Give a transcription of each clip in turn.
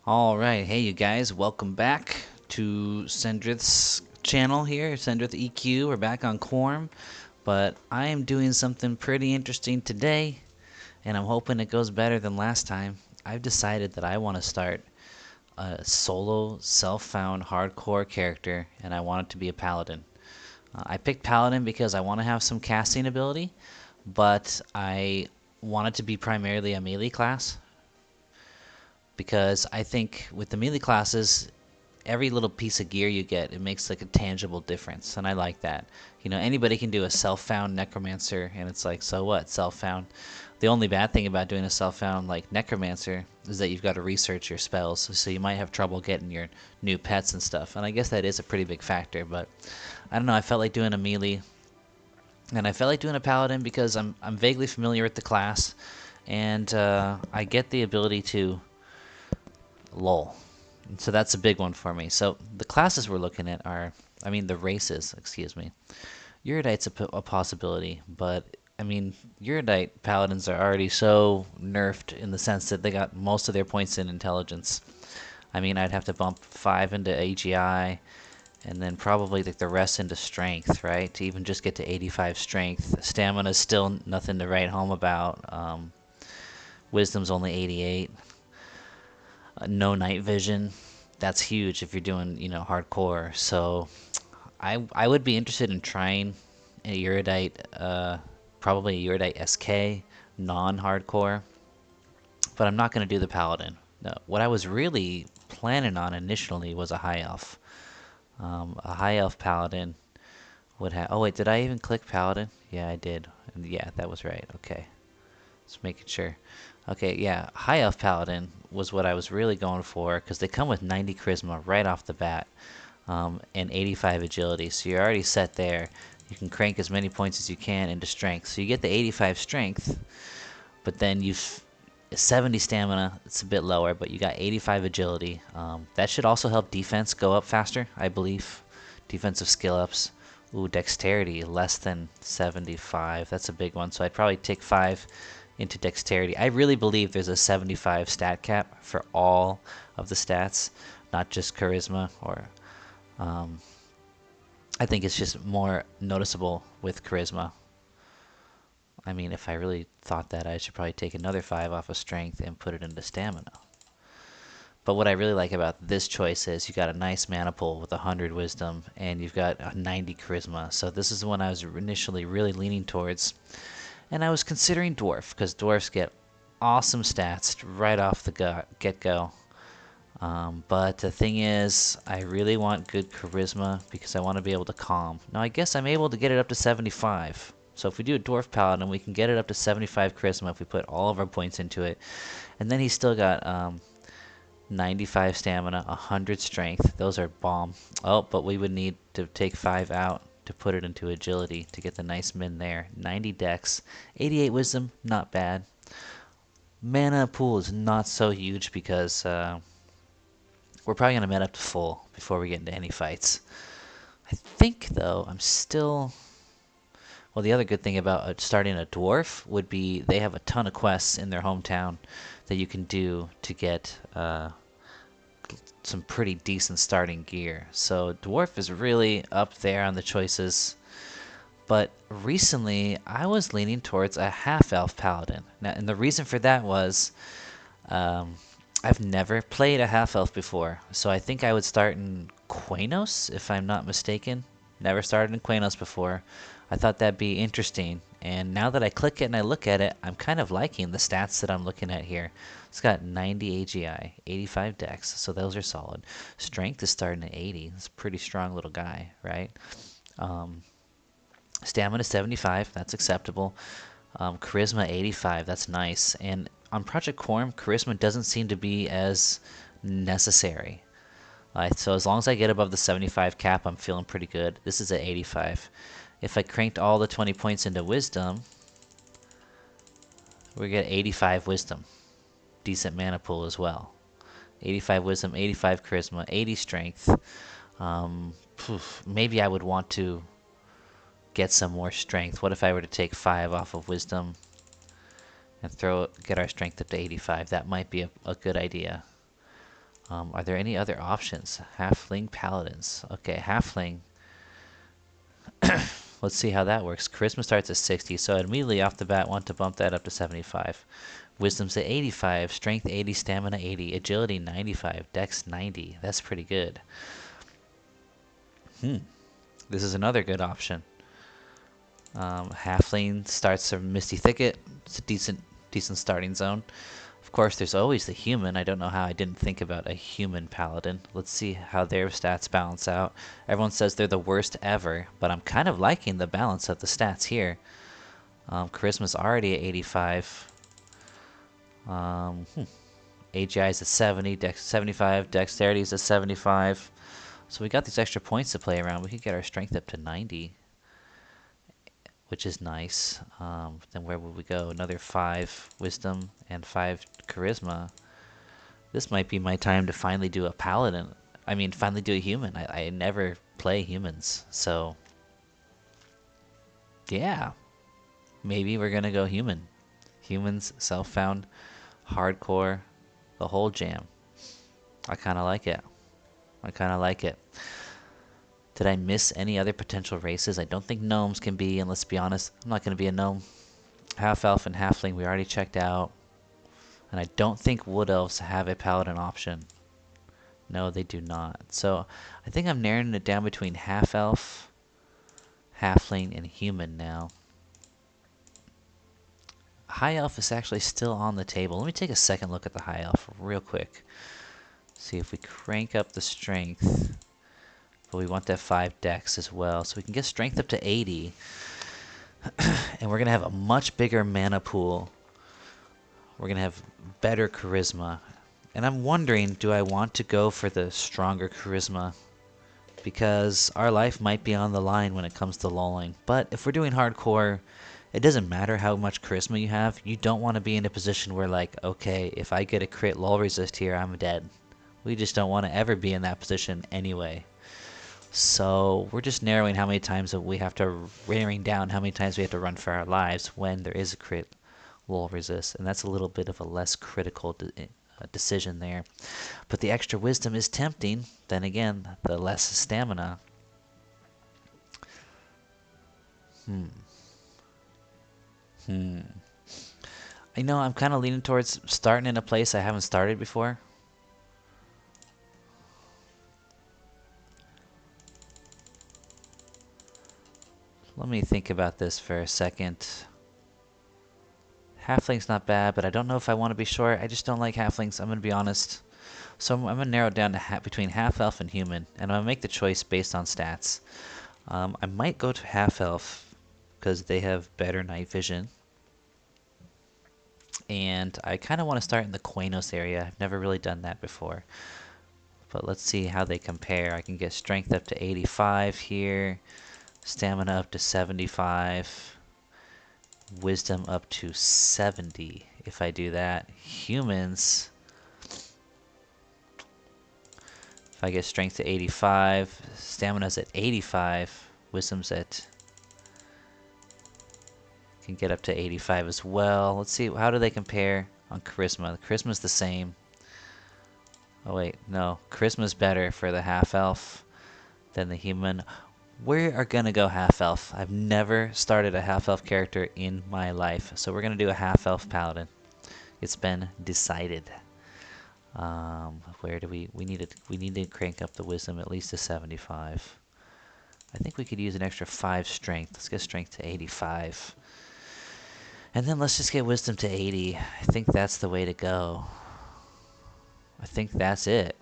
Alright, hey you guys, welcome back to Sendrith's channel here, Sendrith EQ. We're back on Quarm, but I am doing something pretty interesting today, and I'm hoping it goes better than last time. I've decided that I want to start a solo, self-found, hardcore character, and I want it to be a paladin. I picked paladin because I want to have some casting ability, but I want it to be primarily a melee class, because I think with the melee classes, every little piece of gear you get, it makes like a tangible difference, and I like that. You know, anybody can do a self-found necromancer, and it's like, so what, self-found? The only bad thing about doing a self-found like necromancer is that you've got to research your spells, so you might have trouble getting your new pets and stuff, and I guess that is a pretty big factor. But I don't know, I felt like doing a melee, and I felt like doing a paladin because I'm vaguely familiar with the class, and I get the ability to lol. So that's a big one for me. So the classes we're looking at are, the races, excuse me. Erudite's a possibility, but Erudite paladins are already so nerfed in the sense that they got most of their points in intelligence. I'd have to bump 5 into AGI, and then probably like the rest into strength, right? To even just get to 85 strength. Stamina's still nothing to write home about. Wisdom's only 88. No night vision. That's huge if you're doing, hardcore. So I would be interested in trying a Erudite, probably a Erudite SK, non-hardcore, but I'm not going to do the Paladin. No, what I was really planning on initially was a High Elf. A High Elf Paladin would have... Oh wait, did I even click Paladin? Yeah, I did. And yeah, that was right. Okay. Just making sure. Okay, yeah, High Elf Paladin was what I was really going for, because they come with 90 Charisma right off the bat, and 85 Agility, so you're already set there. You can crank as many points as you can into Strength. So you get the 85 Strength, but then you've 70 Stamina, it's a bit lower, but you got 85 Agility. That should also help Defense go up faster, I believe. Defensive skill ups. Ooh, Dexterity, less than 75, that's a big one, so I'd probably take 5 into Dexterity. I really believe there's a 75 stat cap for all of the stats, not just Charisma. Or I think it's just more noticeable with Charisma. If I really thought that, I should probably take another 5 off of Strength and put it into Stamina. But what I really like about this choice is you got a nice mana pool with 100 Wisdom, and you've got a 90 Charisma. So this is the one I was initially really leaning towards. And I was considering Dwarf, because Dwarfs get awesome stats right off the get-go. But the thing is, I really want good Charisma, because I want to be able to calm. Now, I guess I'm able to get it up to 75. So if we do a Dwarf Paladin, we can get it up to 75 Charisma if we put all of our points into it. And then he's still got 95 Stamina, 100 Strength. Those are bomb. Oh, but we would need to take 5 out to put it into Agility to get the nice min there. 90 Dex, 88 Wisdom, not bad. Mana pool is not so huge because we're probably going to met up to full before we get into any fights. I think, though, I'm still... Well, the other good thing about starting a Dwarf would be they have a ton of quests in their hometown that you can do to get some pretty decent starting gear. So Dwarf is really up there on the choices. But recently, I was leaning towards a half-elf paladin. Now, and the reason for that was I've never played a half-elf before. So I think I would start in Qeynos, if I'm not mistaken. Never started in Qeynos before. I thought that'd be interesting. And now that I click it and I look at it, I'm kind of liking the stats that I'm looking at here. It's got 90 AGI, 85 Dex, so those are solid. Strength is starting at 80. It's a pretty strong little guy, right? Stamina 75, that's acceptable. Charisma 85, that's nice. And on Project Quarm, Charisma doesn't seem to be as necessary. So as long as I get above the 75 cap, I'm feeling pretty good. This is at 85. If I cranked all the 20 points into Wisdom, we get 85 Wisdom. Decent mana pool as well. 85 Wisdom, 85 Charisma, 80 Strength. Maybe I would want to get some more Strength. What if I were to take 5 off of Wisdom and get our Strength up to 85? That might be a good idea. Are there any other options? Halfling paladins. Okay, halfling. Let's see how that works. Charisma starts at 60, so I immediately off the bat want to bump that up to 75. Wisdom's at 85, strength 80, stamina 80, agility 95, dex 90. That's pretty good. This is another good option. Halfling starts from Misty Thicket. It's a decent starting zone. Of course, there's always the human. I don't know how I didn't think about a human paladin. Let's see how their stats balance out. Everyone says they're the worst ever, but I'm kind of liking the balance of the stats here. Charisma's already at 85. AGI is at 70, Dex 75, Dexterity is at 75. So we got these extra points to play around. We could get our strength up to 90, which is nice. Then where would we go? Another 5 wisdom and 5 charisma. This might be my time to finally do a paladin. I mean, finally do a human. I never play humans, so yeah. Maybe we're gonna go human. Humans, self-found, hardcore, the whole jam. I kind of like it. I kind of like it. Did I miss any other potential races? I don't think gnomes can be, and let's be honest, I'm not going to be a gnome. Half-elf and halfling we already checked out. And I don't think wood elves have a paladin option. No, they do not. So I think I'm narrowing it down between half-elf, halfling, and human now. High elf is actually still on the table. Let me take a second look at the high elf real quick. See if we crank up the strength. But we want that 5 dex as well. So we can get strength up to 80. And we're going to have a much bigger mana pool. We're going to have better charisma. And I'm wondering, do I want to go for the stronger charisma? Because our life might be on the line when it comes to lulling. But if we're doing hardcore, it doesn't matter how much charisma you have. You don't want to be in a position where, like, okay, if I get a crit lull resist here, I'm dead. We just don't want to ever be in that position anyway. So we're just narrowing how many times we have to, narrowing down how many times we have to run for our lives when there is a crit lull resist. And that's a little bit of a less critical decision there. But the extra wisdom is tempting. Then again, the less stamina. I know I'm kind of leaning towards starting in a place I haven't started before. Let me think about this for a second. Halfling's not bad, but I don't know if I want to be short. I just don't like halflings, I'm going to be honest. So I'm going to narrow it down to between half-elf and human, and I'm going to make the choice based on stats. I might go to half-elf because they have better night vision. And I kind of want to start in the Qeynos area. I've never really done that before. But let's see how they compare. I can get strength up to 85 here. Stamina up to 75. Wisdom up to 70 if I do that. Humans, if I get strength to 85, stamina's at 85, wisdom's at, can get up to 85 as well. Let's see, how do they compare on charisma? The charisma's the same. Oh wait, no, charisma's better for the half-elf than the human. We are going to go half-elf. I've never started a half-elf character in my life, so we're going to do a half-elf paladin. It's been decided. Where do we need to crank up the wisdom at least to 75. I think we could use an extra 5 strength. Let's get strength to 85. And then let's just get wisdom to 80. I think that's the way to go. I think that's it.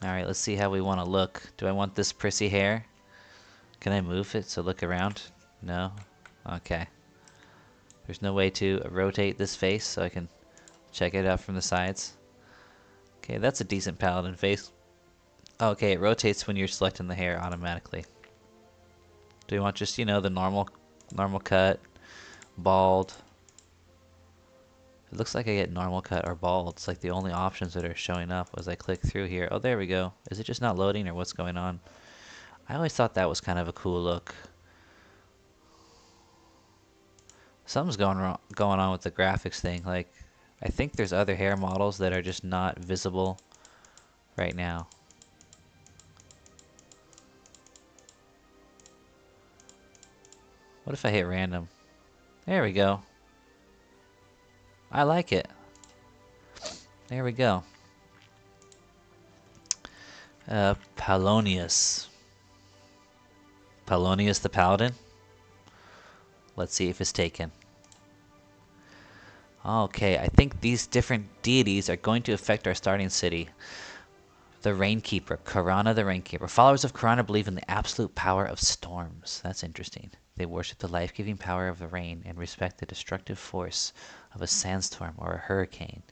Alright, let's see how we want to look. Do I want this prissy hair? Can I move it to look around? No? Okay. There's no way to rotate this face so I can check it out from the sides. Okay, that's a decent paladin face. Okay, it rotates when you're selecting the hair automatically. Do you want just, you know, the normal cut, bald? It looks like I get normal cut or bald. It's like the only options that are showing up as I click through here. Oh, there we go. Is it just not loading or what's going on? I always thought that was kind of a cool look. Something's going on with the graphics thing. Like, I think there's other hair models that are just not visible right now. What if I hit random? There we go. I like it. There we go. Pallonius. Pallonius the Paladin. Let's see if it's taken. Okay, I think these different deities are going to affect our starting city. The Rainkeeper, Karana the Rainkeeper. Followers of Karana believe in the absolute power of storms. That's interesting. They worship the life-giving power of the rain and respect the destructive force of a sandstorm or a hurricane.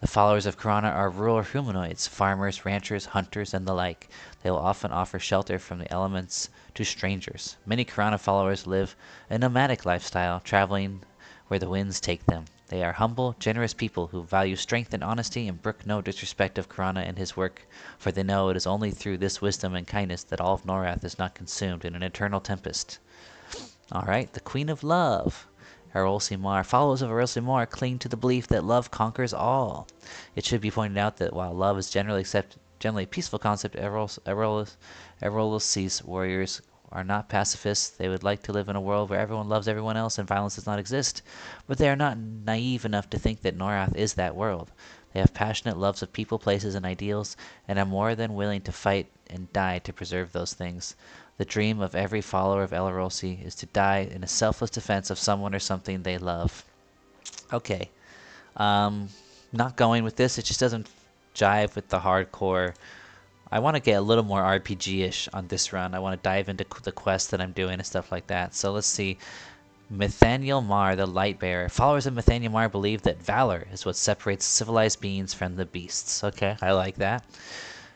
The followers of Karana are rural humanoids, farmers, ranchers, hunters, and the like. They will often offer shelter from the elements to strangers. Many Karana followers live a nomadic lifestyle, traveling where the winds take them. They are humble, generous people who value strength and honesty and brook no disrespect of Karana and his work, for they know it is only through this wisdom and kindness that all of Norath is not consumed in an eternal tempest. Alright, the Queen of Love. Erolsimar. Followers of Erolsimar cling to the belief that love conquers all. It should be pointed out that while love is generally a peaceful concept, Erolisi's warriors are not pacifists. They would like to live in a world where everyone loves everyone else and violence does not exist, but they are not naive enough to think that Norath is that world. They have passionate loves of people, places, and ideals, and are more than willing to fight and die to preserve those things. The dream of every follower of Elorosi is to die in a selfless defense of someone or something they love. Okay. Not going with this. It just doesn't jive with the hardcore. I want to get a little more RPG-ish on this run. I want to dive into the quests that I'm doing and stuff like that. So let's see. Nathaniel Mar, the Lightbearer. Followers of Nathaniel Mar believe that valor is what separates civilized beings from the beasts. Okay, I like that.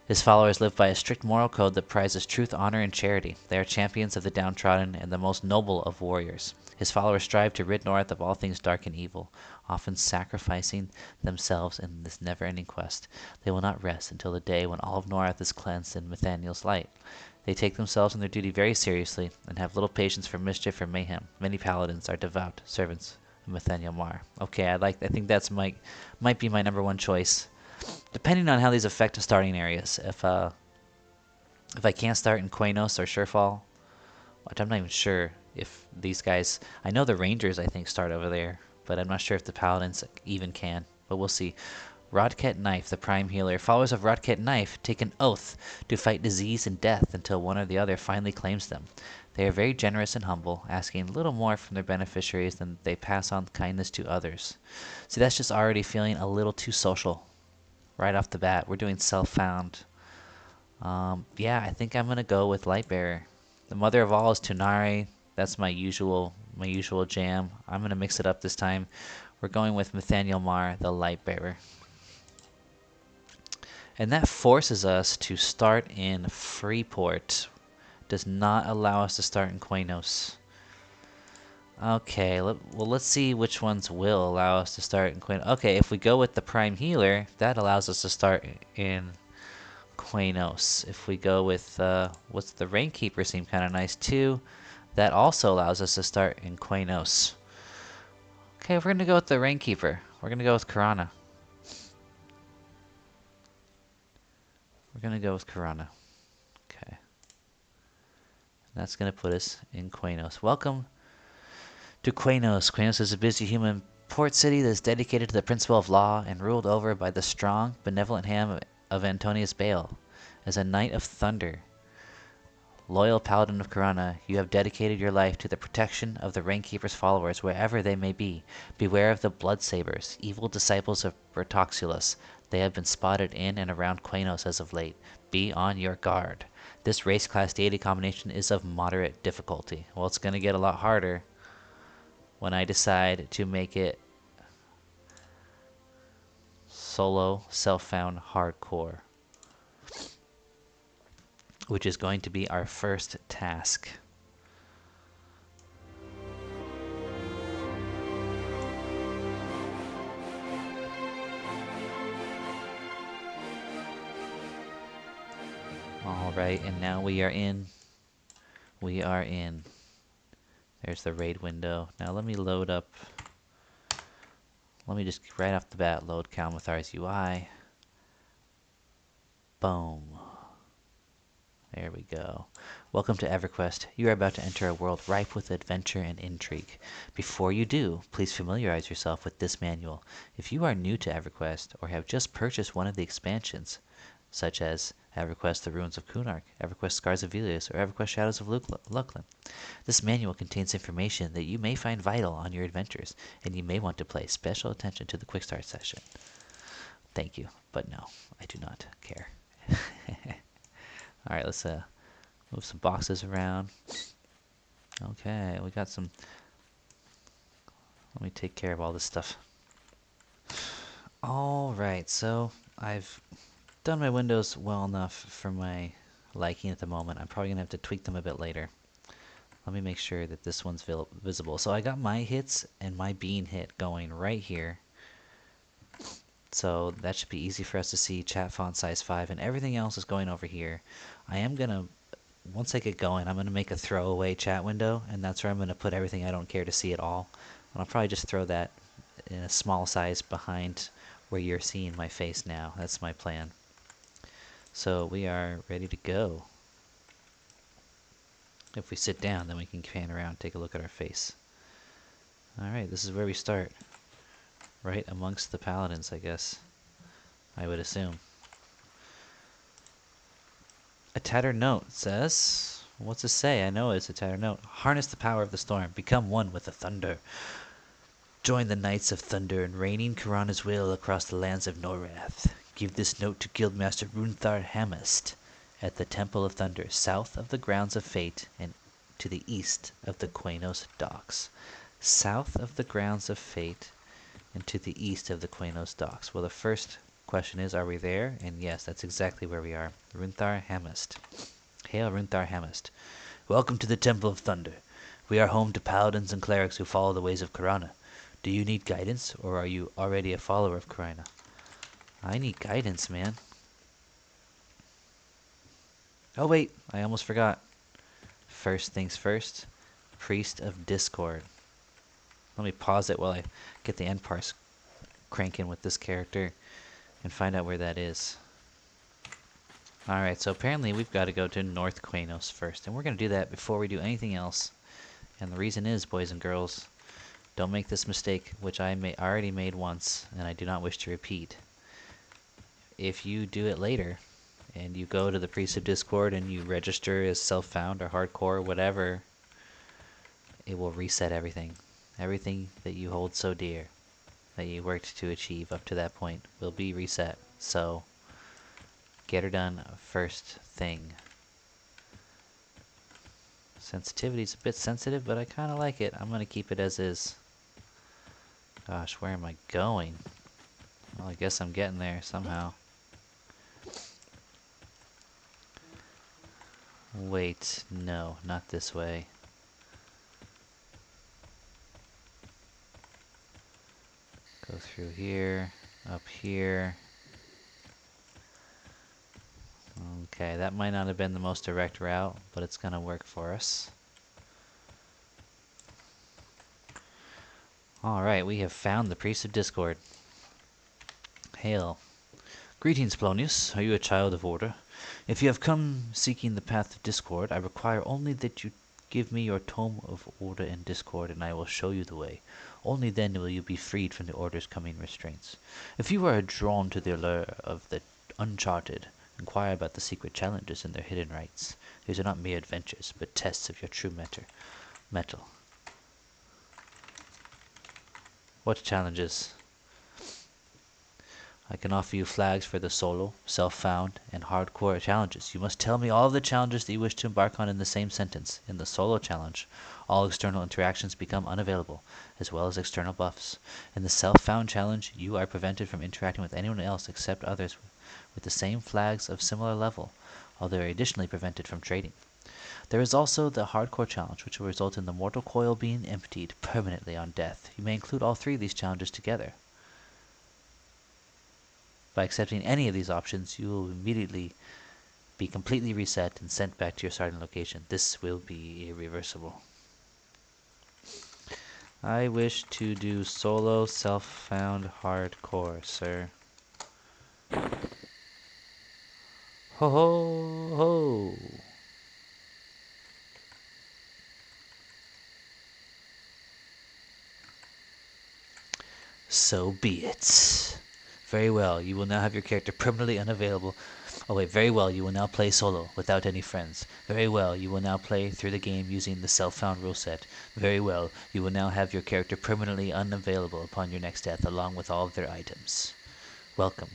His followers live by a strict moral code that prizes truth, honor, and charity. They are champions of the downtrodden and the most noble of warriors. His followers strive to rid North of all things dark and evil, often sacrificing themselves in this never-ending quest. They will not rest until the day when all of Norath is cleansed in Nathaniel's light. They take themselves and their duty very seriously and have little patience for mischief or mayhem. Many paladins are devout servants of Nathaniel Mar. Okay, I think that's might be my number one choice. Depending on how these affect the starting areas. If I can't start in Qeynos or Surefall, which I'm not even sure if these guys... I know the Rangers, I think, start over there, but I'm not sure if the Paladins even can. But we'll see. Rodket Knife, the Prime Healer. Followers of Rodket Knife take an oath to fight disease and death until one or the other finally claims them. They are very generous and humble, asking little more from their beneficiaries than they pass on kindness to others. See, that's just already feeling a little too social. Right off the bat, we're doing self-found. Yeah, I think I'm gonna go with Lightbearer. The mother of all is Tunari. That's my usual jam. I'm gonna mix it up this time. We're going with Nathaniel Mar, the Lightbearer. And that forces us to start in Freeport. Does not allow us to start in Qeynos. Okay, well, let's see which ones will allow us to start in Qeynos. Okay, if we go with the Prime Healer, that allows us to start in Qeynos. If we go with, what's the Rainkeeper seem kind of nice too. That also allows us to start in Qeynos. Okay, we're going to go with the Rainkeeper. We're going to go with Karana. We're going to go with Karana. Okay. That's going to put us in Qeynos. Welcome to Qeynos. Qeynos is a busy human port city that is dedicated to the principle of law and ruled over by the strong, benevolent hand of Antonius Bale. As a knight of thunder, loyal paladin of Karana, you have dedicated your life to the protection of the Rainkeeper's followers wherever they may be. Beware of the Bloodsabers, evil disciples of Bertoxulus. They have been spotted in and around Qeynos as of late. Be on your guard. This race-class deity combination is of moderate difficulty. Well, it's going to get a lot harder when I decide to make it solo, self-found, hardcore, which is going to be our first task. Alright, and now we are in. There's the raid window. Now let me load up. Let me just right off the bat load Calmethar's UI. Boom. There we go. Welcome to Everquest. You are about to enter a world ripe with adventure and intrigue. Before you do, please familiarize yourself with this manual. If you are new to Everquest or have just purchased one of the expansions, such as Everquest The Ruins of Kunark, Everquest Scars of Velius, or Everquest Shadows of Luclin, this manual contains information that you may find vital on your adventures, and you may want to pay special attention to the Quick Start session. Thank you, but no, I do not care. Alright, let's move some boxes around. Okay, we got some... Let me take care of all this stuff. Alright, so I've done my windows well enough for my liking at the moment. I'm probably going to have to tweak them a bit later. Let me make sure that this one's visible. So I got my hits and my bean hit going right here. So that should be easy for us to see. Chat font size 5 and everything else is going over here. I am going to, once I get going, I'm going to make a throwaway chat window, and that's where I'm going to put everything I don't care to see at all. And I'll probably just throw that in a small size behind where you're seeing my face now. That's my plan. So we are ready to go. If we sit down, then we can pan around and take a look at our face. Alright, this is where we start. Right amongst the paladins, I guess. I would assume. A tattered note says... What's it say? I know it's a tattered note. Harness the power of the storm. Become one with the thunder. Join the Knights of Thunder in reigning Khurana's will across the lands of Norath. Give this note to Guildmaster Runthar Hamest at the Temple of Thunder, south of the Grounds of Fate and to the east of the Qeynos docks. South of the Grounds of Fate and to the east of the Qeynos docks. Well, the first question is, are we there? And yes, that's exactly where we are. Runthar Hamest. Hail Runthar Hamest. Welcome to the Temple of Thunder. We are home to paladins and clerics who follow the ways of Khurana. Do you need guidance, or are you already a follower of Khurana? I need guidance, man. Oh wait, I almost forgot. First things first, Priest of Discord. Let me pause it while I get the Nparse cranking with this character and find out where that is. Alright, so apparently we've got to go to North Qeynos first, and we're going to do that before we do anything else. And the reason is, boys and girls, don't make this mistake, which I already made once, and I do not wish to repeat. If you do it later, and you go to the Priest of Discord and you register as self-found or hardcore or whatever, it will reset everything. Everything that you hold so dear, that you worked to achieve up to that point, will be reset. So, get her done first thing. Sensitivity's a bit sensitive, but I kind of like it. I'm going to keep it as is. Gosh, where am I going? Well, I guess I'm getting there somehow. Wait, no, not this way. Go through here, up here. Okay, that might not have been the most direct route, but it's gonna work for us. Alright, we have found the Priest of Discord. Hail. Greetings, Pallonius. Are you a child of order? If you have come seeking the path of discord, I require only that you give me your tome of order and discord, and I will show you the way. Only then will you be freed from the order's coming restraints. If you are drawn to the allure of the uncharted, inquire about the secret challenges and their hidden rites. These are not mere adventures, but tests of your true mettle. What challenges? I can offer you flags for the solo, self-found, and hardcore challenges. You must tell me all of the challenges that you wish to embark on in the same sentence. In the solo challenge, all external interactions become unavailable, as well as external buffs. In the self-found challenge, you are prevented from interacting with anyone else except others with the same flags of similar level, although they are additionally prevented from trading. There is also the hardcore challenge, which will result in the mortal coil being emptied permanently on death. You may include all three of these challenges together. By accepting any of these options, you will immediately be completely reset and sent back to your starting location. This will be irreversible. I wish to do solo, self-found, hardcore, sir. Ho ho ho! So be it. Very well, you will now have your character permanently unavailable. Oh wait, very well, you will now play solo, without any friends. Very well, you will now play through the game using the self-found rule set. Very well, you will now have your character permanently unavailable upon your next death, along with all of their items. Welcome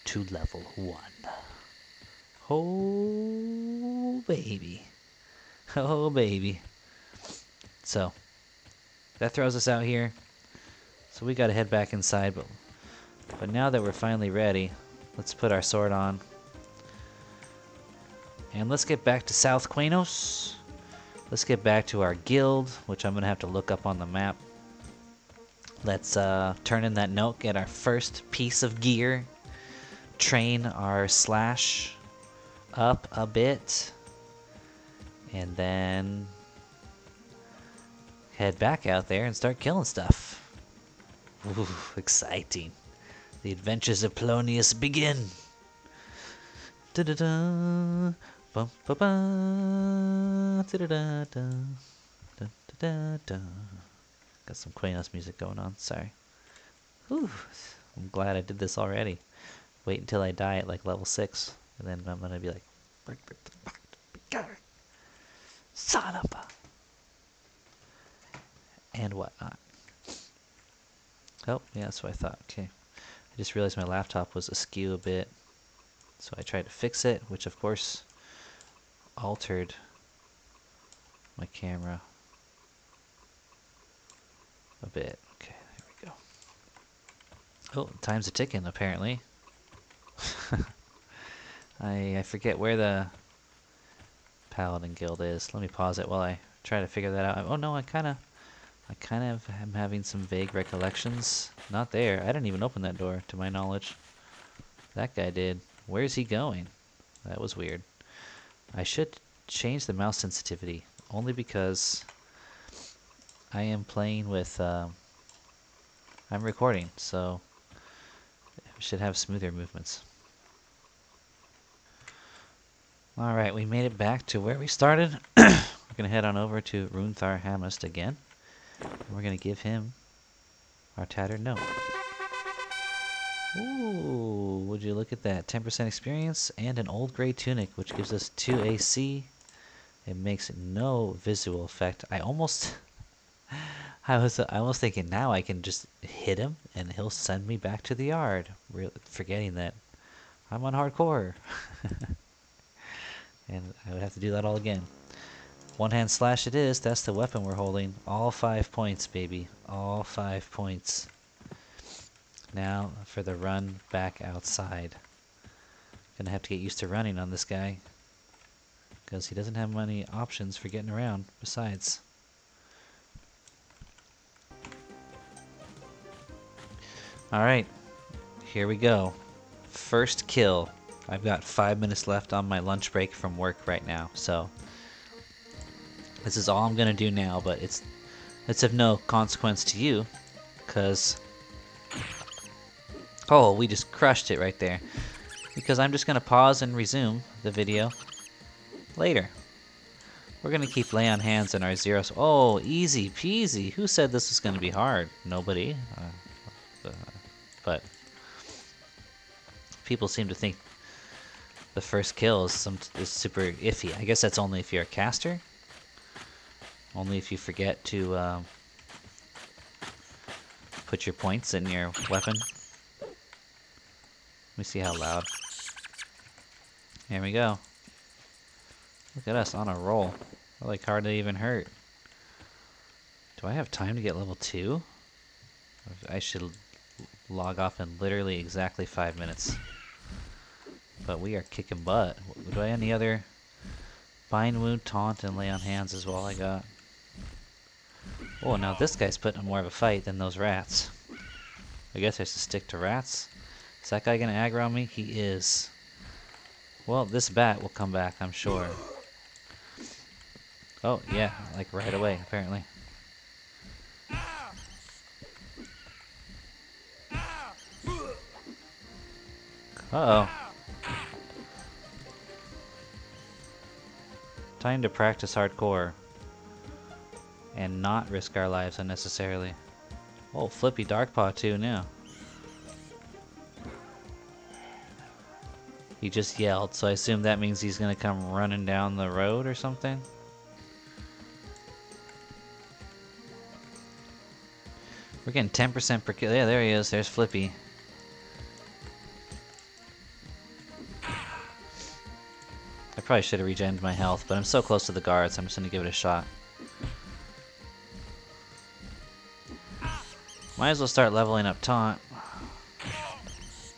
to level 1. Oh, baby. Oh, baby. So, that throws us out here. So we gotta head back inside, but now that we're finally ready, let's put our sword on. And let's get back to South Qeynos. Let's get back to our guild, which I'm gonna have to look up on the map. Let's turn in that note, get our first piece of gear, train our slash up a bit, and then head back out there and start killing stuff. Ooh, exciting. The adventures of Pallonius begin. Da-da-da, bum-ba-ba, da-da-da-da, da-da-da-da. Got some Qeynos music going on, sorry. Whew, I'm glad I did this already. Wait until I die at like level 6, and then I'm gonna be like, son of a... and whatnot. Oh, yeah, that's what I thought. Okay. I just realized my laptop was askew a bit. So I tried to fix it, which of course altered my camera a bit. Okay, there we go. Oh, time's a ticking apparently. I forget where the Paladin Guild is. Let me pause it while I try to figure that out. Oh no, I kind of am having some vague recollections. Not there. I didn't even open that door, to my knowledge. That guy did. Where's he going? That was weird. I should change the mouse sensitivity, only because I am playing with... I'm recording, so we should have smoother movements. Alright, we made it back to where we started. We're going to head on over to Runthar Hamast again. And we're going to give him our tattered note. Ooh, would you look at that. 10% experience and an old gray tunic, which gives us 2 AC. It makes no visual effect. I was thinking now I can just hit him and he'll send me back to the yard, forgetting that I'm on hardcore. And I would have to do that all again. One hand slash it is. That's the weapon we're holding. All 5 points, baby. All 5 points. Now for the run back outside. Gonna have to get used to running on this guy, because he doesn't have many options for getting around besides. Alright, here we go. First kill. I've got 5 minutes left on my lunch break from work right now, so this is all I'm gonna do now, but it's of no consequence to you, because oh, we just crushed it right there. Because I'm just gonna pause and resume the video later. We're gonna keep lay on hands in our zeros. Oh, easy peasy. Who said this was gonna be hard? Nobody. But people seem to think the first kill is super iffy. I guess that's only if you're a caster. Only if you forget to put your points in your weapon. Let me see how loud. Here we go. Look at us on a roll. We're like hardly even hurt. Do I have time to get level 2? I should log off in literally exactly 5 minutes. But we are kicking butt. Do I have any other bind, wound, taunt, and lay on hands is all I got. Oh, now this guy's putting up more of a fight than those rats. I guess I should stick to rats. Is that guy gonna aggro on me? He is. Well, this bat will come back, I'm sure. Oh, yeah, like right away, apparently. Uh-oh. Time to practice hardcore. And not risk our lives unnecessarily. Oh, Flippy Darkpaw too now. He just yelled, so I assume that means he's gonna come running down the road or something. We're getting 10% per kill. Yeah, there he is. There's Flippy. I probably should have regened my health, but I'm so close to the guards, I'm just gonna give it a shot. Might as well start leveling up taunt.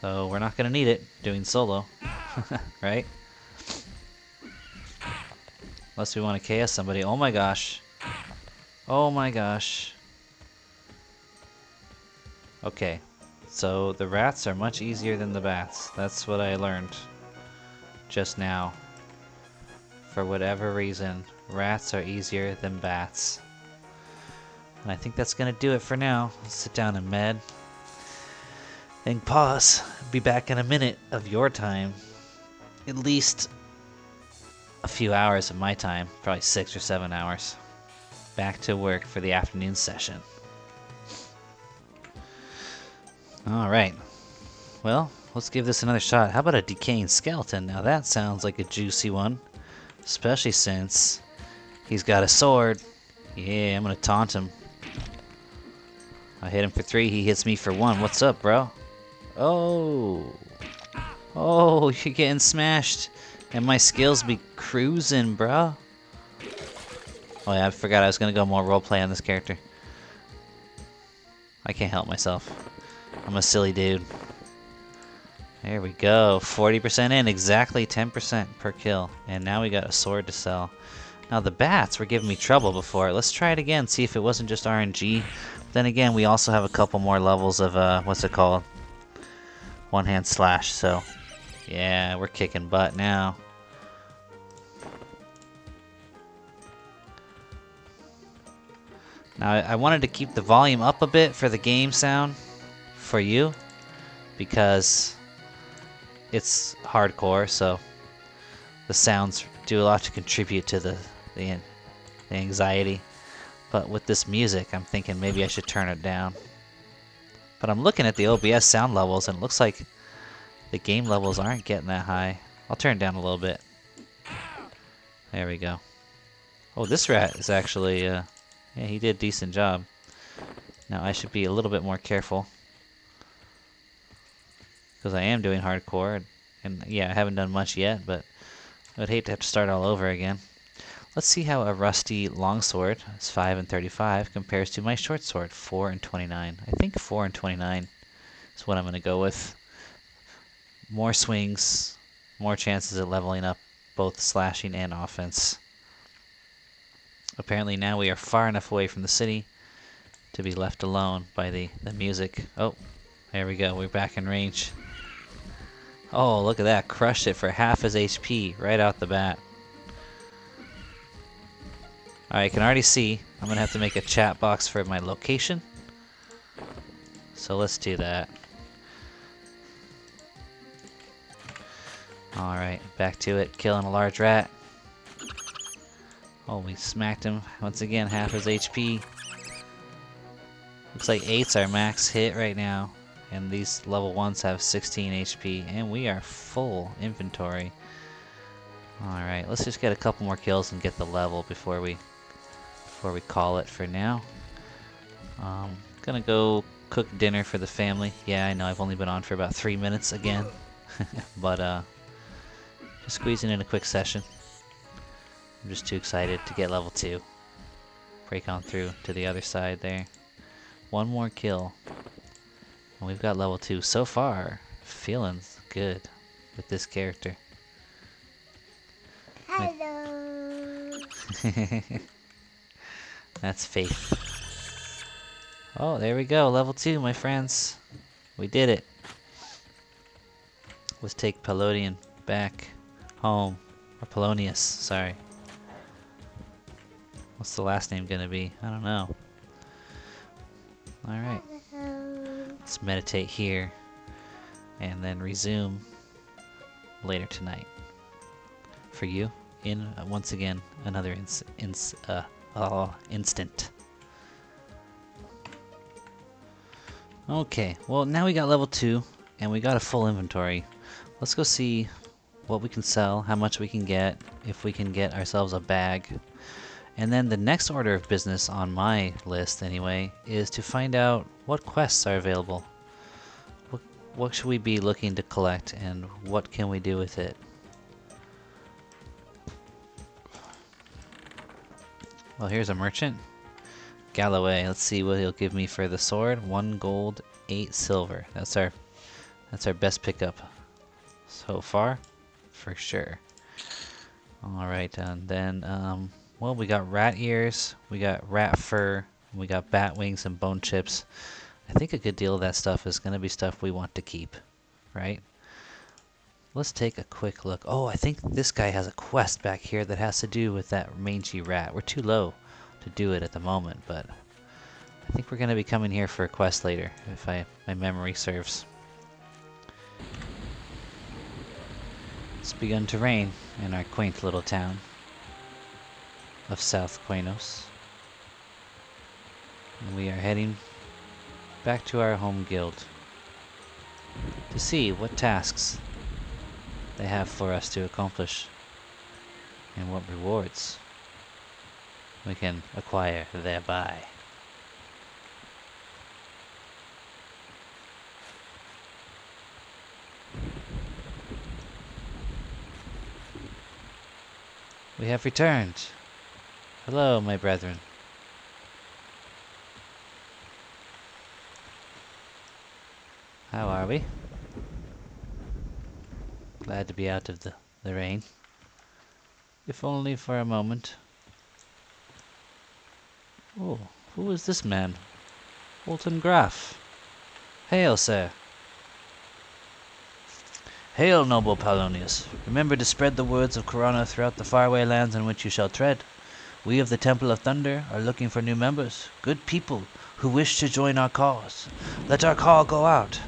Though we're not gonna need it doing solo. Right? Unless we want to KS somebody. Oh my gosh. Oh my gosh. Okay. So the rats are much easier than the bats. That's what I learned just now. For whatever reason, rats are easier than bats. And I think that's gonna do it for now. Let's sit down and med. Then pause. Be back in a minute of your time. At least a few hours of my time. Probably 6 or 7 hours. Back to work for the afternoon session. Alright. Well, let's give this another shot. How about a decaying skeleton? Now that sounds like a juicy one. Especially since he's got a sword. Yeah, I'm gonna taunt him. I hit him for 3, he hits me for 1. What's up, bro? Oh. Oh, you're getting smashed. And my skills be cruising, bro. Oh yeah, I forgot I was gonna go more roleplay on this character. I can't help myself. I'm a silly dude. There we go. 40% in, exactly 10% per kill. And now we got a sword to sell. Now the bats were giving me trouble before. Let's try it again, see if it wasn't just RNG. Then again, we also have a couple more levels of, what's it called? One hand slash, so yeah, we're kicking butt now. Now I wanted to keep the volume up a bit for the game sound for you because it's hardcore, so the sounds do a lot to contribute to the anxiety. But with this music, I'm thinking maybe I should turn it down. But I'm looking at the OBS sound levels, and it looks like the game levels aren't getting that high. I'll turn it down a little bit. There we go. Oh, this rat is actually, yeah, he did a decent job. Now I should be a little bit more careful. Because I am doing hardcore, and yeah, I haven't done much yet, but I would hate to have to start all over again. Let's see how a rusty longsword, it's 5 and 35, compares to my short sword, 4 and 29. I think 4 and 29 is what I'm going to go with. More swings, more chances of leveling up both slashing and offense. Apparently now we are far enough away from the city to be left alone by the music. Oh, there we go, we're back in range. Oh, look at that, crushed it for half his HP right out the bat. Alright, I can already see I'm going to have to make a chat box for my location. So let's do that. Alright, back to it. Killing a large rat. Oh, we smacked him. Once again, half his HP. Looks like 8's our max hit right now. And these level 1s have 16 HP. And we are full inventory. Alright, let's just get a couple more kills and get the level before we call it for now. Gonna go cook dinner for the family. Yeah, I know I've only been on for about 3 minutes again. But just squeezing in a quick session. I'm just too excited to get level 2. Break on through to the other side there. One more kill. And we've got level 2. So far, feeling good with this character. Hello. That's Faith. Oh, there we go. Level 2, my friends. We did it. Let's take Pallonius back home. Or Pallonius, sorry. What's the last name gonna be? I don't know. Alright. Let's meditate here. And then resume later tonight. For you? in once again another instant. Okay, well now we got level 2 and we got a full inventory. Let's go see what we can sell, how much we can get, if we can get ourselves a bag. And then the next order of business on my list anyway is to find out what quests are available. What should we be looking to collect and what can we do with it? Well, here's a merchant. Galloway, let's see what he'll give me for the sword. 1 gold, 8 silver. That's our best pickup so far, for sure. Alright, and then, well, we got rat ears, we got rat fur, we got bat wings and bone chips. I think a good deal of that stuff is going to be stuff we want to keep, right? Let's take a quick look. Oh, I think this guy has a quest back here that has to do with that mangy rat. We're too low to do it at the moment, but I think we're going to be coming here for a quest later, if my memory serves. It's begun to rain in our quaint little town of South Qeynos. And we are heading back to our home guild to see what tasks they have for us to accomplish and what rewards we can acquire thereby. We have returned. Hello, my brethren. How are we? Glad to be out of the rain. If only for a moment. Oh, who is this man? Walton Graf. Hail, sir. Hail, noble Pallonius. Remember to spread the words of Corona throughout the faraway lands in which you shall tread. We of the Temple of Thunder are looking for new members, good people who wish to join our cause. Let our call go out.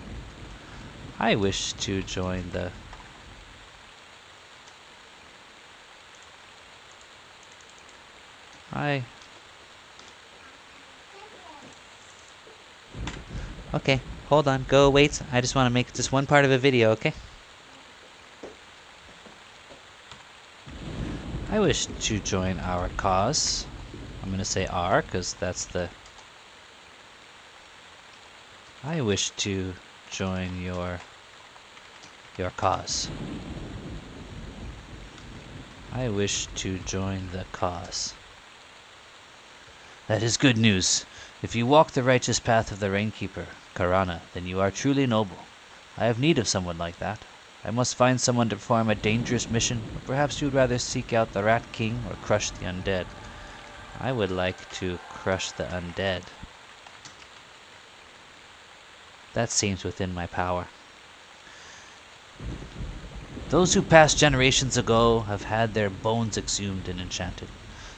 I wish to join the... Okay, hold on, go wait. I just want to make just one part of a video, okay? I wish to join our cause. I'm going to say our, because that's the... I wish to join your cause. I wish to join the cause. That is good news. If you walk the righteous path of the Rainkeeper, Karana, then you are truly noble. I have need of someone like that. I must find someone to perform a dangerous mission, or perhaps you would rather seek out the Rat King or crush the undead. I would like to crush the undead. That seems within my power. Those who passed generations ago have had their bones exhumed and enchanted.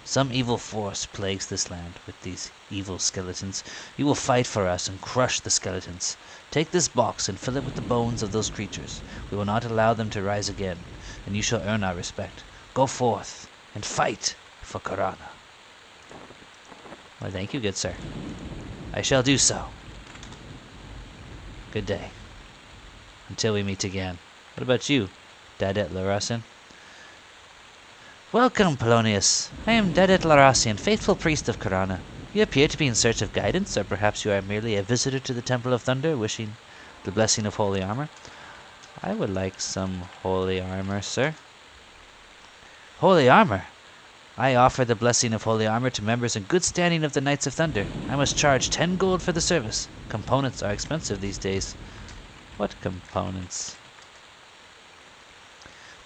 Some evil force plagues this land with these evil skeletons. You will fight for us and crush the skeletons. Take this box and fill it with the bones of those creatures. We will not allow them to rise again, and you shall earn our respect. Go forth and fight for Karana. Well, thank you, good sir. I shall do so. Good day. Until we meet again. What about you, Dadet Larasin? Welcome, Pallonius. I am Dadet Larasin, faithful priest of Karana. You appear to be in search of guidance, or perhaps you are merely a visitor to the Temple of Thunder, wishing the blessing of holy armor. I would like some holy armor, sir. Holy armor? I offer the blessing of holy armor to members in good standing of the Knights of Thunder. I must charge 10 gold for the service. Components are expensive these days. What components?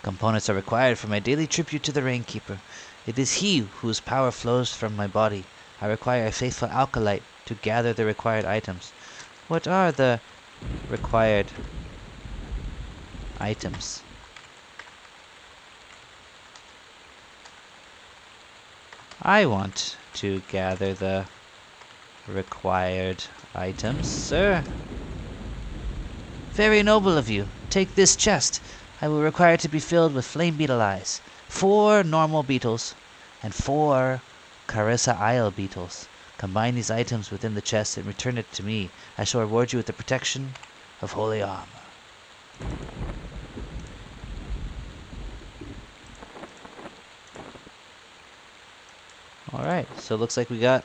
Components are required for my daily tribute to the Rainkeeper. It is he whose power flows from my body. I require a faithful alkalite to gather the required items. What are the required items? I want to gather the required items, sir. Very noble of you. Take this chest. I will require it to be filled with flame beetle eyes. 4 normal beetles and 4 Carissa Isle beetles. Combine these items within the chest and return it to me. I shall reward you with the protection of holy armor. Alright, so it looks like we got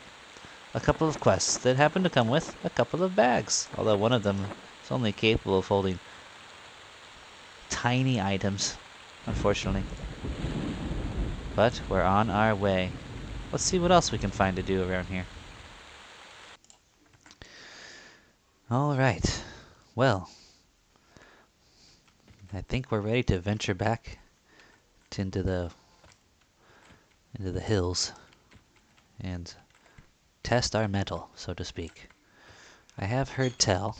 a couple of quests that happen to come with a couple of bags. Although one of them is only capable of holding tiny items, unfortunately. But we're on our way. Let's see what else we can find to do around here. Alright, well, I think we're ready to venture back into the hills and test our mettle, so to speak. I have heard tell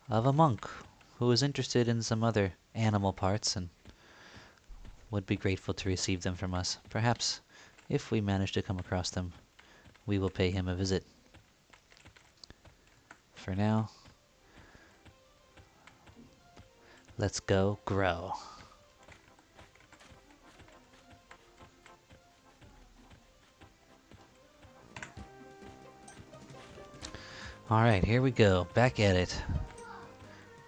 of a monk who is interested in some other animal parts and would be grateful to receive them from us. Perhaps, if we manage to come across them, we will pay him a visit. For now, let's go grow. Alright, here we go. Back at it.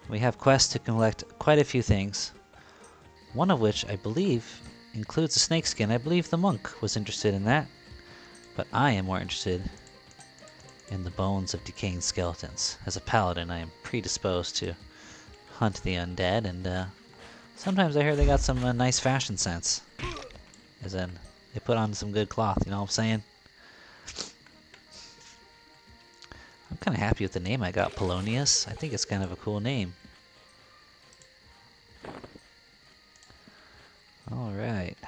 We have quests to collect quite a few things. One of which, I believe, includes a snakeskin. I believe the monk was interested in that. But I am more interested in the bones of decaying skeletons. As a paladin, I am predisposed to hunt the undead, and sometimes I hear they got some nice fashion sense. As in, they put on some good cloth, you know what I'm saying? I'm kind of happy with the name I got, Pallonius. I think it's kind of a cool name. Alright.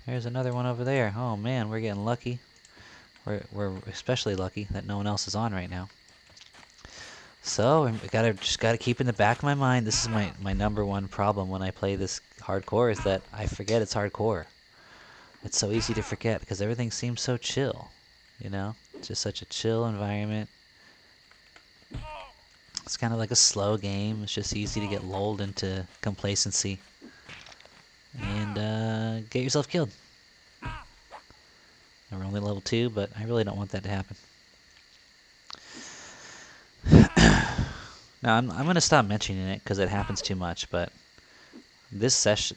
There's another one over there. Oh man, we're getting lucky. We're especially lucky that no one else is on right now. So, I just gotta keep in the back of my mind, this is my number one problem when I play this hardcore, is that I forget it's hardcore. It's so easy to forget, because everything seems so chill, you know? It's just such a chill environment. It's kind of like a slow game. It's just easy to get lulled into complacency and get yourself killed. And we're only level 2, but I really don't want that to happen. Now, I'm going to stop mentioning it because it happens too much, but this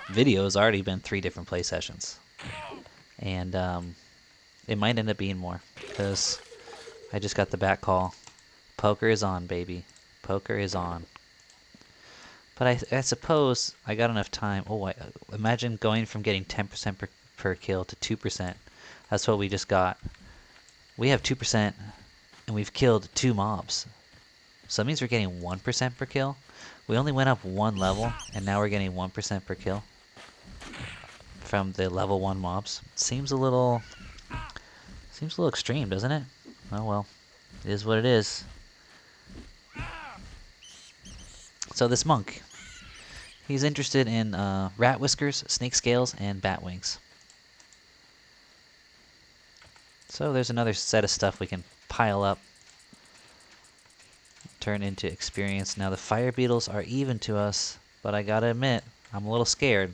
video has already been 3 different play sessions. And it might end up being more, because I just got the back call. Poker is on, baby. Poker is on. But I suppose I got enough time. Oh, imagine going from getting 10% per kill to 2%. That's what we just got. We have 2%, and we've killed 2 mobs. So that means we're getting 1% per kill. We only went up 1 level, and now we're getting 1% per kill from the level 1 mobs. Seems a little extreme, doesn't it? Oh well, it is what it is. So this monk, he's interested in rat whiskers, snake scales, and bat wings. So there's another set of stuff we can pile up, turn into experience. Now the fire beetles are even to us, but I gotta admit, I'm a little scared.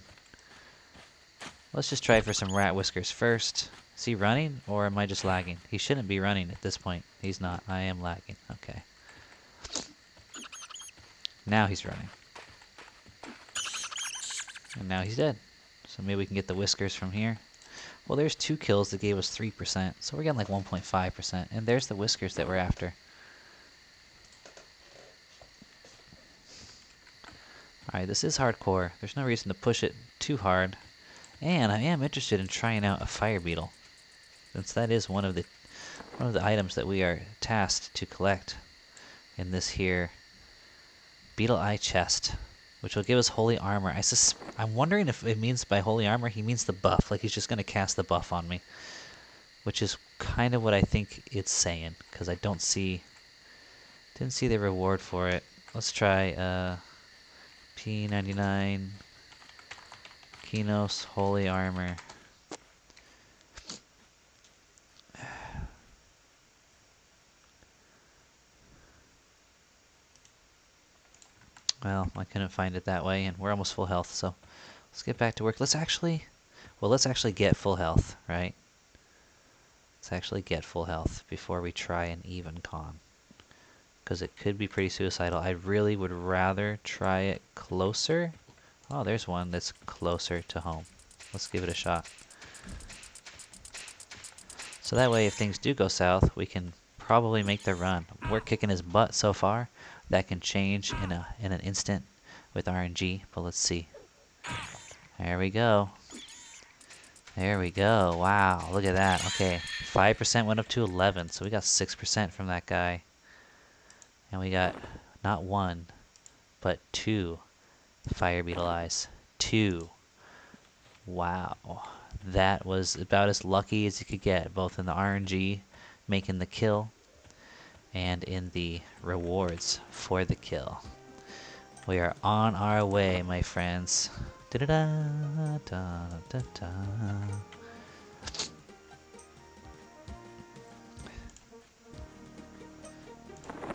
Let's just try for some rat whiskers first. Is he running, or am I just lagging? He shouldn't be running at this point. He's not. I am lagging. Okay. Now he's running. And now he's dead. So maybe we can get the whiskers from here. Well, there's 2 kills that gave us 3%. So we're getting like 1.5%. And there's the whiskers that we're after. Alright, this is hardcore. There's no reason to push it too hard. And I am interested in trying out a fire beetle, since that is one of the items that we are tasked to collect in this here beetle eye chest, which will give us holy armor. I'm wondering if it means by holy armor he means the buff, like he's just going to cast the buff on me, which is kind of what I think it's saying, because I didn't see the reward for it. Let's try P99 Qeynos holy armor. Well, I couldn't find it that way, and we're almost full health, so Let's get back to work. Let's actually get full health, right? Let's actually get full health before we try an even con. Because it could be pretty suicidal. I really would rather try it closer. Oh, there's one that's closer to home. Let's give it a shot. So that way, if things do go south, we can probably make the run. We're kicking his butt so far. That can change in an instant with RNG, but let's see. There we go. There we go. Wow, look at that. Okay, 5% went up to 11, so we got 6% from that guy. And we got not one, but 2 fire beetle eyes. 2. Wow. That was about as lucky as you could get, both in the RNG, making the kill, and in the rewards for the kill. We are on our way, my friends. Da-da-da-da-da-da.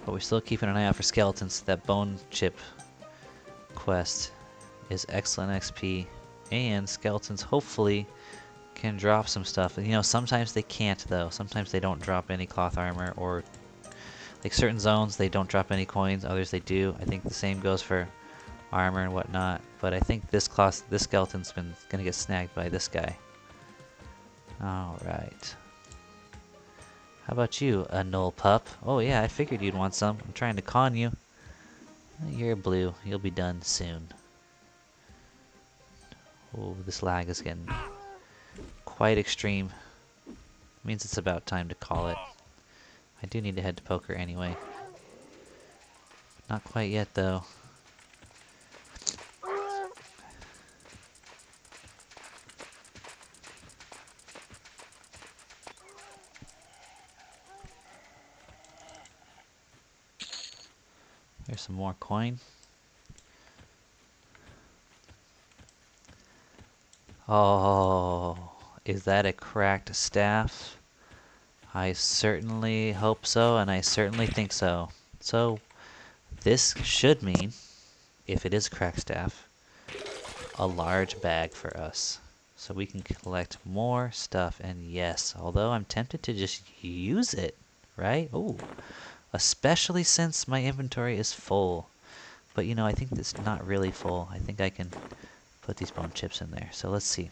But we're still keeping an eye out for skeletons. That bone chip quest is excellent XP, and skeletons hopefully can drop some stuff. You know, sometimes they can't though. Sometimes they don't drop any cloth armor, or like certain zones they don't drop any coins, others they do. I think the same goes for armor and whatnot, but I think this skeleton's gonna get snagged by this guy. Alright. How about you, a null pup? Oh yeah, I figured you'd want some. I'm trying to con you. You're blue. You'll be done soon. Oh, this lag is getting quite extreme. Means it's about time to call it. I do need to head to poker anyway. Not quite yet though. There's some more coin. Oh, is that a cracked staff? I certainly hope so, and I certainly think so. So, this should mean, if it is cracked staff, a large bag for us. So we can collect more stuff, and yes, although I'm tempted to just use it, right? Oh, especially since my inventory is full. But you know, I think it's not really full. I think I can put these bone chips in there. So let's see.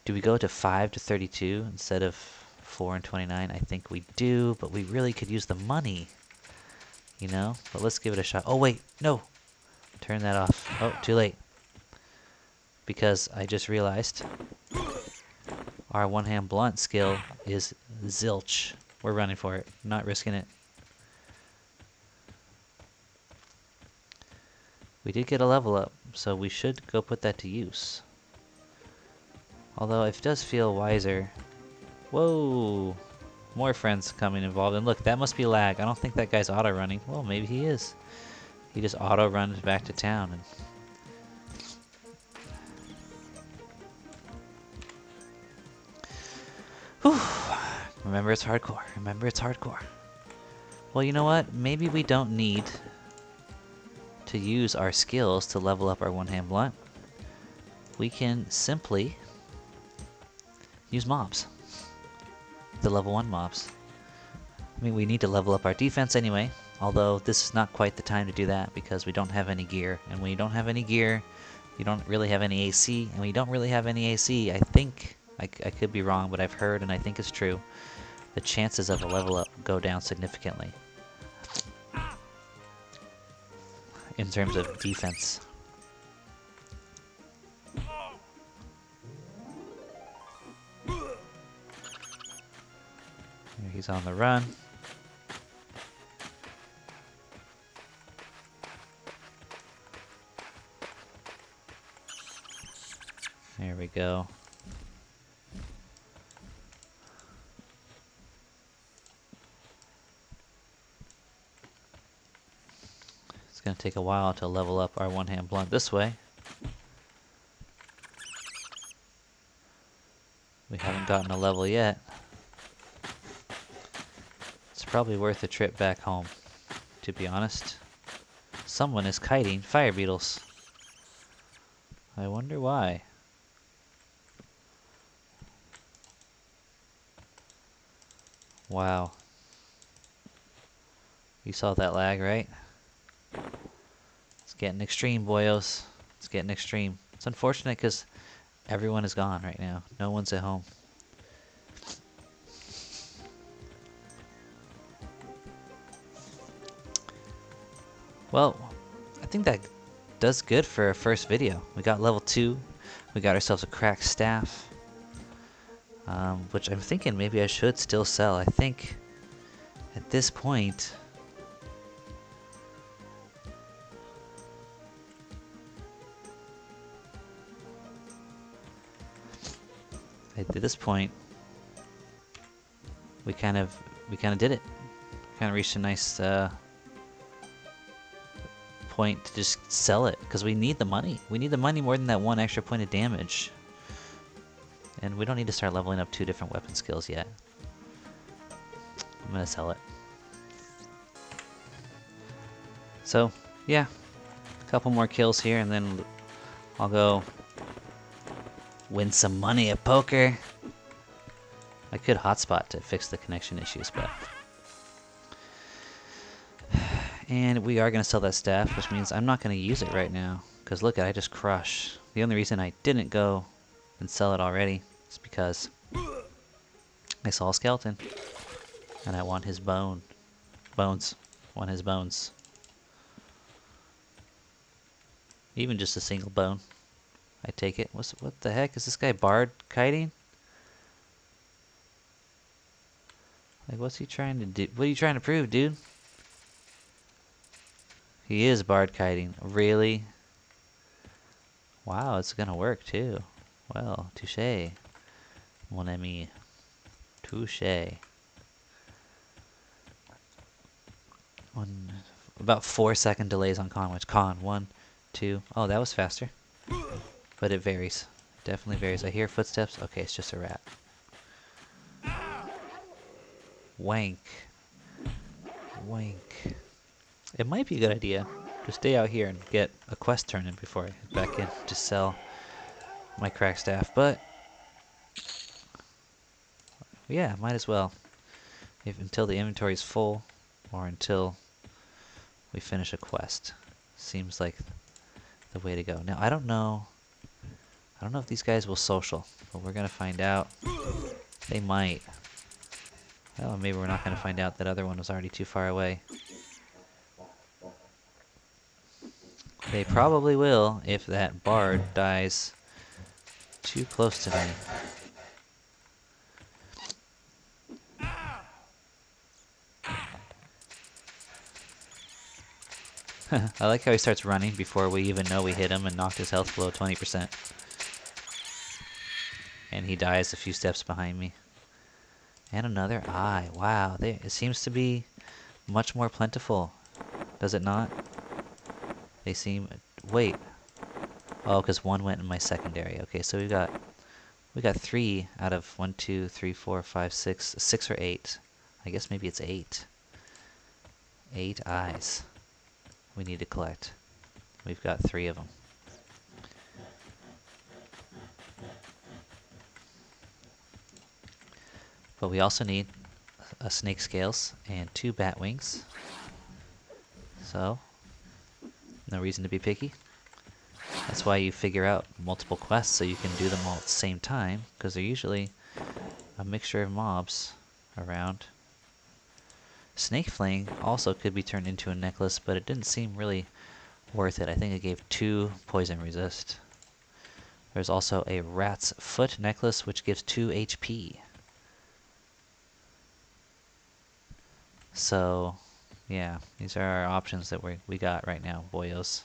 Do we go to 5 to 32 instead of 4 and 29? I think we do, but we really could use the money. You know? But let's give it a shot. Oh, wait. No. Turn that off. Oh, too late. Because I just realized our one-hand blunt skill is zilch. We're running for it. Not risking it. We did get a level up, so we should go put that to use. Although it does feel wiser. Whoa! More friends coming involved. And look, that must be lag. I don't think that guy's auto-running. Well, maybe he is. He just auto-runs back to town. And whew. Remember, it's hardcore. Remember, it's hardcore. Well, you know what? Maybe we don't need to use our skills to level up our one-hand blunt. We can simply use mobs. The level 1 mobs. I mean, we need to level up our defense anyway, although this is not quite the time to do that because we don't have any gear. And when you don't have any gear, you don't really have any AC. And when you don't really have any AC, I think, I could be wrong, but I've heard and I think it's true, the chances of a level up go down significantly in terms of defense. Here he's on the run. There we go. It's going to take a while to level up our one-hand blunt this way. We haven't gotten a level yet. It's probably worth a trip back home, to be honest. Someone is kiting fire beetles. I wonder why. Wow. You saw that lag, right? It's getting extreme, boyos. It's getting extreme. It's unfortunate because everyone is gone right now. No one's at home. Well, I think that does good for our first video. We got level 2. We got ourselves a cracked staff. Which I'm thinking maybe I should still sell. I think at this point... At this point, we kind of did it. Kind of reached a nice point to just sell it because we need the money. We need the money more than that one extra point of damage, and we don't need to start leveling up 2 different weapon skills yet. I'm gonna sell it. So yeah, a couple more kills here, and then I'll go win some money at poker. I could hotspot to fix the connection issues, but... And we are going to sell that staff, which means I'm not going to use it right now. Because look, I just crush. The only reason I didn't go and sell it already is because I saw a skeleton. And I want his bones. I want his bones. Even just a single bone. I take it. What the heck? Is this guy bard kiting? Like, what's he trying to do? What are you trying to prove, dude? He is bard kiting. Really? Wow, it's gonna work too. Well, touche. Mon ami. Touche. About 4-second delays on con, which con 1, 2. Oh, that was faster. But it varies. It definitely varies. I hear footsteps. Okay, it's just a rat. Wank. Wank. It might be a good idea to stay out here and get a quest turned in before I head back in to sell my crack staff, but yeah, might as well. Until the inventory is full, or until we finish a quest. Seems like the way to go. Now, I don't know if these guys will social, but we're gonna find out. They might. Well, maybe we're not gonna find out. That other one was already too far away. They probably will if that bard dies too close to me. I like how he starts running before we even know we hit him and knocked his health below 20%. And he dies a few steps behind me. And another eye. Wow, it seems to be much more plentiful. Does it not? They seem... Wait. Oh, because one went in my secondary. Okay, so we got 3 out of 1, 2, 3, 4, 5, 6. 6 or 8. I guess maybe it's 8. 8 eyes we need to collect. We've got 3 of them. But we also need a snake scales and 2 bat wings. So, no reason to be picky. That's why you figure out multiple quests so you can do them all at the same time, because they're usually a mixture of mobs around. Snake Fling also could be turned into a necklace, but it didn't seem really worth it. I think it gave 2 poison resist. There's also a rat's foot necklace, which gives 2 HP. So, yeah, these are our options that we got right now, boyos.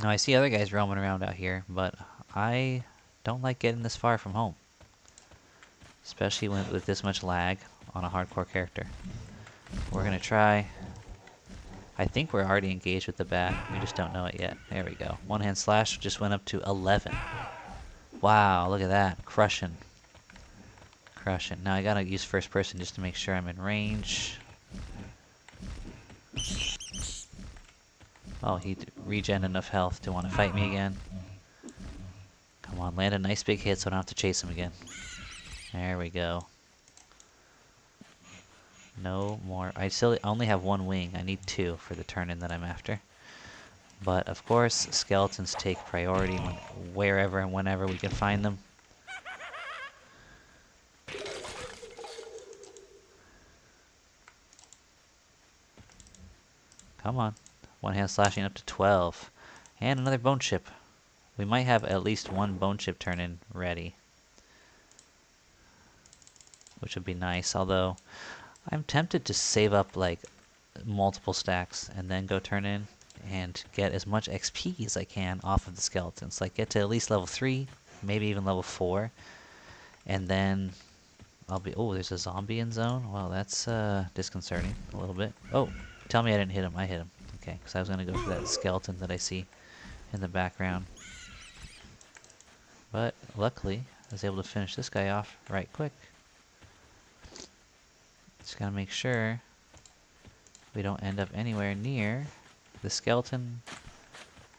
Now, I see other guys roaming around out here, but I don't like getting this far from home. Especially with this much lag on a hardcore character. We're going to try... I think we're already engaged with the bat. We just don't know it yet. There we go. One hand slash just went up to 11. Wow, look at that. Crushing. Crushing. Now I gotta use first person just to make sure I'm in range. Oh, he regen enough health to want to fight me again. Come on, land a nice big hit so I don't have to chase him again. There we go. No more. I still only have one wing. I need two for the turn-in that I'm after. But, of course, skeletons take priority wherever and whenever we can find them. Come on. One hand slashing up to 12. And another bone chip. We might have at least one bone chip turn-in ready. Which would be nice, although I'm tempted to save up like multiple stacks and then go turn in and get as much XP as I can off of the skeletons. Like get to at least level 3, maybe even level 4. And then I'll be... Oh, there's a zombie in zone? Well, that's disconcerting a little bit. Oh, tell me I didn't hit him. I hit him. Okay, because I was going to go for that skeleton that I see in the background. But luckily, I was able to finish this guy off right quick. Just gotta make sure we don't end up anywhere near the skeleton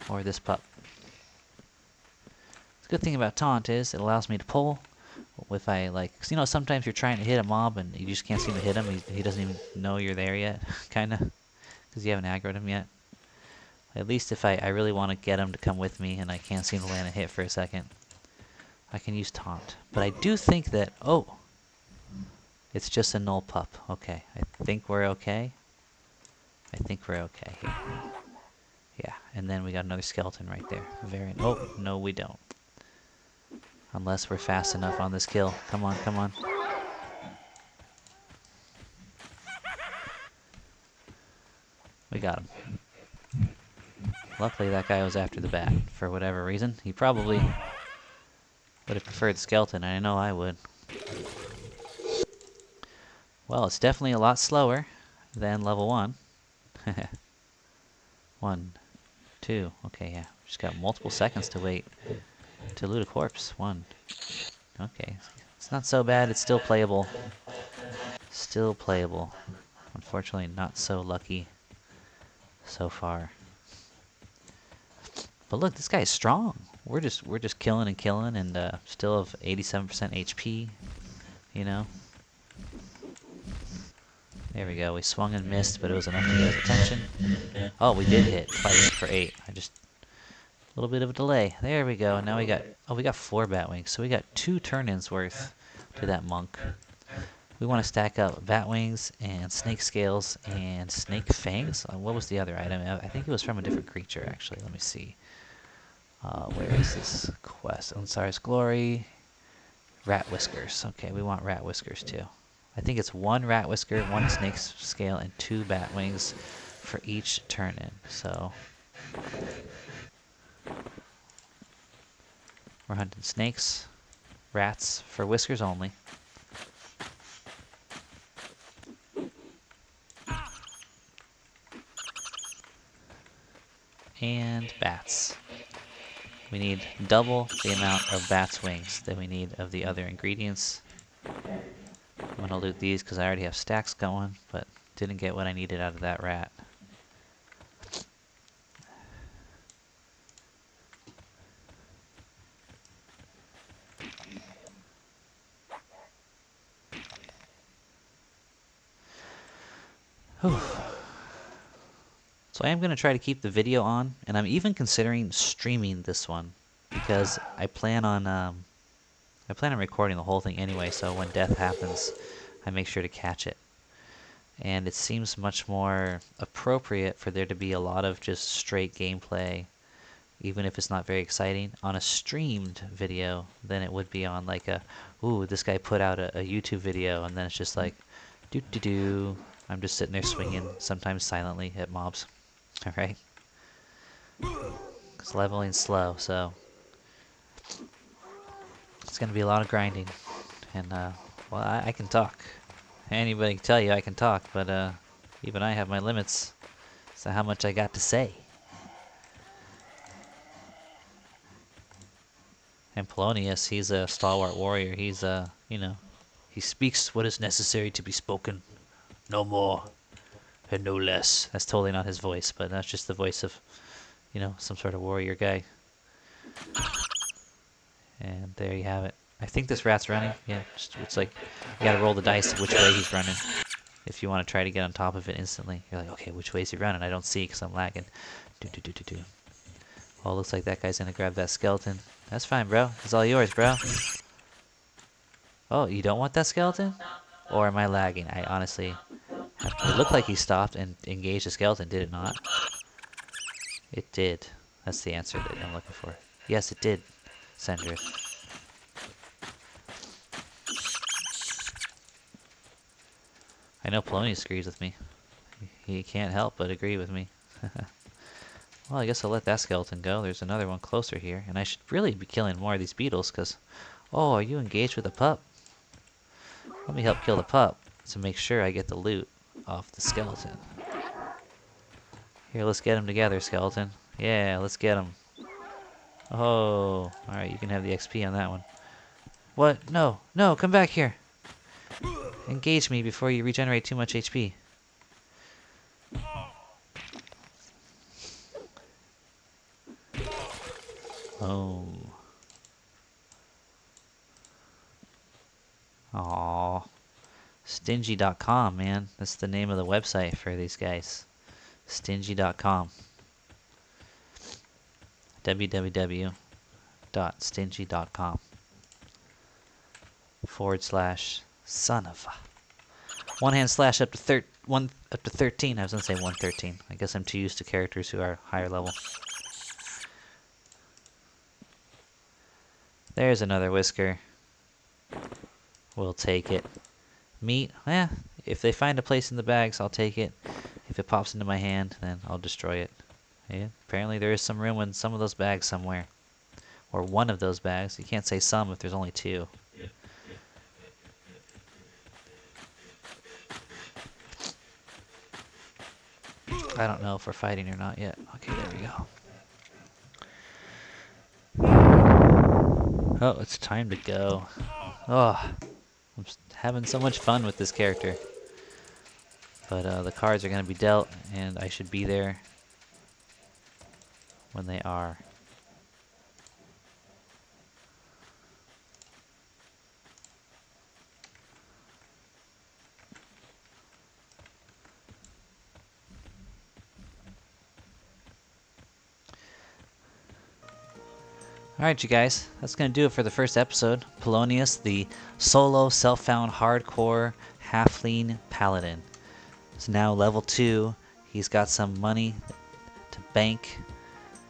or this pup. The good thing about taunt is it allows me to pull. If I like, 'cause, you know, sometimes you're trying to hit a mob and you just can't seem to hit him. He doesn't even know you're there yet, kind of, because you haven't aggroed him yet. At least if I really want to get him to come with me and I can't seem to land a hit for a second, I can use taunt. But I do think that, oh, it's just a null pup. Okay, I think we're okay. I think we're okay here. Yeah, and then we got another skeleton right there. Very... Oh, no we don't. Unless we're fast enough on this kill. Come on, come on. We got him. Luckily that guy was after the bat for whatever reason. He probably would have preferred the skeleton, and I know I would. Well, it's definitely a lot slower than level 1. 1, 2, okay, yeah. Just got multiple seconds to wait to loot a corpse. 1. Okay, it's not so bad, it's still playable. Still playable. Unfortunately, not so lucky so far. But look, this guy is strong. We're just killing and killing, and still have 87% HP. You know. There we go. We swung and missed, but it was enough to get his attention. Oh, we did hit twice for 8. A little bit of a delay. There we go. And now we got 4 bat wings, so we got 2 turn-ins worth to that monk. We want to stack up bat wings and snake scales and snake fangs. What was the other item? I think it was from a different creature, actually. Let me see. Where is this quest? Unsar's Glory. Rat whiskers. Okay, we want rat whiskers too. I think it's 1 rat whisker, 1 snake scale, and 2 bat wings for each turn-in. So we're hunting snakes, rats for whiskers only. And bats. We need double the amount of bats' wings that we need of the other ingredients. I'm gonna loot these because I already have stacks going, but didn't get what I needed out of that rat. Whew. So I am going to try to keep the video on, and I'm even considering streaming this one because I plan on recording the whole thing anyway. So when death happens, I make sure to catch it. And it seems much more appropriate for there to be a lot of just straight gameplay, even if it's not very exciting, on a streamed video than it would be on like a, ooh, this guy put out a YouTube video, and then it's just like, doo-doo-doo. I'm just sitting there swinging, sometimes silently, at mobs. Alright? Because leveling's slow, so it's going to be a lot of grinding. And, well, I can talk. Anybody can tell you I can talk, but even I have my limits. So how much I got to say. And Pallonius, he's a stalwart warrior. He's, you know, he speaks what is necessary to be spoken. No more. and no less. That's totally not his voice, but that's just the voice of, some sort of warrior guy. And there you have it. I think this rat's running. Yeah, it's like you gotta roll the dice which way he's running. If you want to try to get on top of it instantly, you're like, okay, which way is he running? I don't see because I'm lagging. Do. Oh, looks like that guy's gonna grab that skeleton. That's fine, bro. It's all yours, bro. Oh, you don't want that skeleton? Or am I lagging? I honestly... It looked like he stopped and engaged the skeleton, did it not? It did. That's the answer that I'm looking for. Yes, it did, Sendrith. I know Pallonius agrees with me. He can't help but agree with me. Well, I guess I'll let that skeleton go. There's another one closer here. And I should really be killing more of these beetles, because... Oh, are you engaged with a pup? Let me help kill the pup to make sure I get the loot off the skeleton. Here, let's get them together, skeleton. Yeah, let's get them. Oh, alright, you can have the XP on that one. What? No, no, come back here. Engage me before you regenerate too much HP. Oh. Aww. Stingy.com, man. That's the name of the website for these guys. Stingy.com. www.stingy.com /son of a. One hand slash up to 13. I was gonna say 113. I guess I'm too used to characters who are higher level. There's another whisker. We'll take it. Meat, if they find a place in the bags, I'll take it. If it pops into my hand, then I'll destroy it. Yeah, apparently there is some room in some of those bags somewhere. Or one of those bags. You can't say some if there's only two. I don't know if we're fighting or not yet. Okay, there we go. Oh, it's time to go. Oh, I'm just having so much fun with this character. But the cards are going to be dealt, and I should be there when they are. Alright, you guys, that's going to do it for the first episode. Pallonius, the solo, self-found, hardcore, halfling paladin. He's now level 2. He's got some money to bank,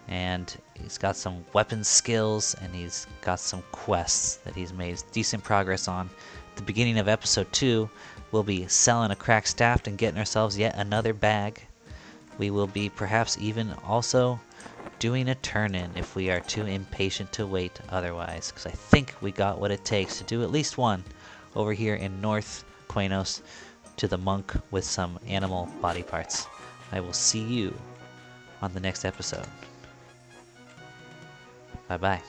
and he's got some weapon skills, and he's got some quests that he's made decent progress on. At the beginning of episode 2, we'll be selling a cracked staff and getting ourselves yet another bag. We will be perhaps even also doing a turn-in if we are too impatient to wait otherwise, because I think we got what it takes to do at least one over here in North Qeynos to the monk with some animal body parts. I will see you on the next episode. Bye-bye.